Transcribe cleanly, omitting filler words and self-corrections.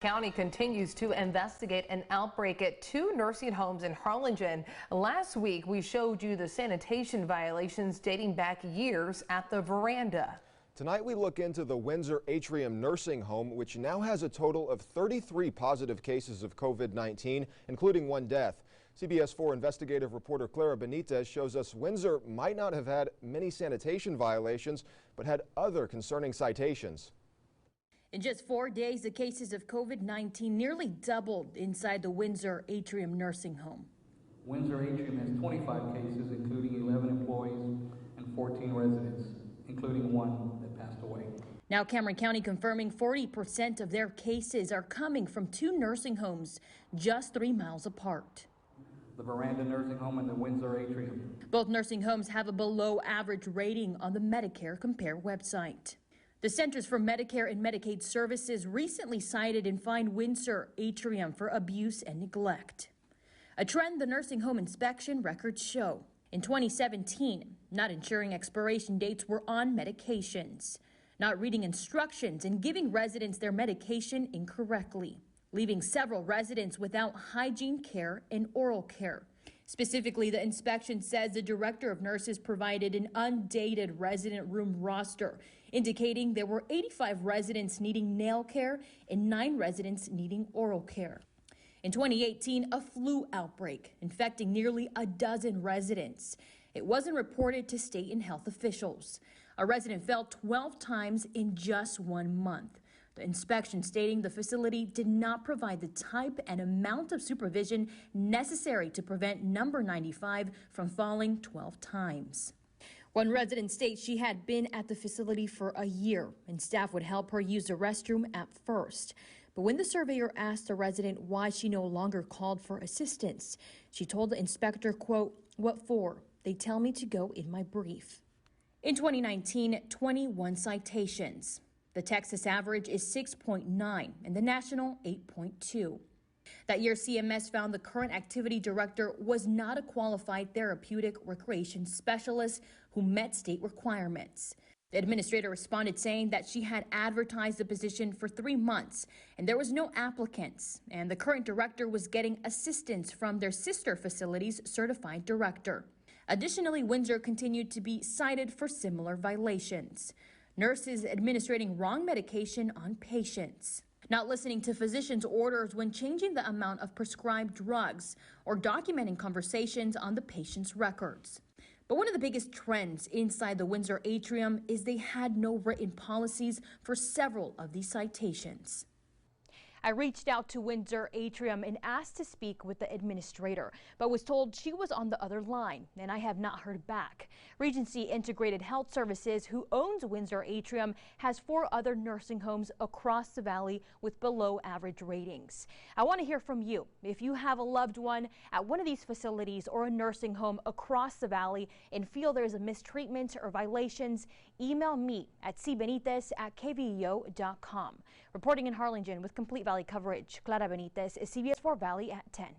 County continues to investigate an outbreak at two nursing homes in Harlingen. Last week, we showed you the sanitation violations dating back years at the veranda. Tonight, we look into the Windsor Atrium nursing home, which now has a total of 33 positive cases of COVID-19, including one death. CBS 4 investigative reporter Clara Benitez shows us Windsor might not have had many sanitation violations, but had other concerning citations. In just 4 days, the cases of COVID-19 nearly doubled inside the Windsor Atrium nursing home. Windsor Atrium has 25 cases, including 11 employees and 14 residents, including one that passed away. Now Cameron County confirming 40% of their cases are coming from two nursing homes just 3 miles apart. The Veranda Nursing Home and the Windsor Atrium. Both nursing homes have a below average rating on the Medicare Compare website. The Centers for Medicare and Medicaid Services recently cited and fined Windsor Atrium for abuse and neglect, a trend the nursing home inspection records show. In 2017, not ensuring expiration dates were on medications, not reading instructions, and giving residents their medication incorrectly, leaving several residents without hygiene care and oral care. Specifically, the inspection says the director of nurses provided an undated resident room roster, indicating there were 85 residents needing nail care and 9 residents needing oral care. In 2018, a flu outbreak infecting nearly a dozen residents. It wasn't reported to state and health officials. A resident fell 12 times in just 1 month. The inspection stating the facility did not provide the type and amount of supervision necessary to prevent number 95 from falling 12 times. One resident states she had been at the facility for a year and staff would help her use the restroom at first. But when the surveyor asked the resident why she no longer called for assistance, she told the inspector, quote, "What for? They tell me to go in my brief." In 2019, 21 citations. The Texas average is 6.9 and the national 8.2. That year, CMS found the current activity director was not a qualified therapeutic recreation specialist who met state requirements. The administrator responded saying that she had advertised the position for 3 months and there was no applicants, and the current director was getting assistance from their sister facility's certified director. Additionally, Windsor continued to be cited for similar violations. Nurses administering wrong medication on patients, not listening to physicians' orders when changing the amount of prescribed drugs, or documenting conversations on the patient's records. But one of the biggest trends inside the Windsor Atrium is they had no written policies for several of these citations. I reached out to Windsor Atrium and asked to speak with the administrator, but was told she was on the other line, and I have not heard back. Regency Integrated Health Services, who owns Windsor Atrium, has 4 other nursing homes across the valley with below average ratings. I want to hear from you. If you have a loved one at one of these facilities or a nursing home across the valley and feel there's a mistreatment or violations, email me at cbenitez@kveo.com. Reporting in Harlingen with Complete Valley coverage, Clara Benitez, CBS 4 Valley at 10.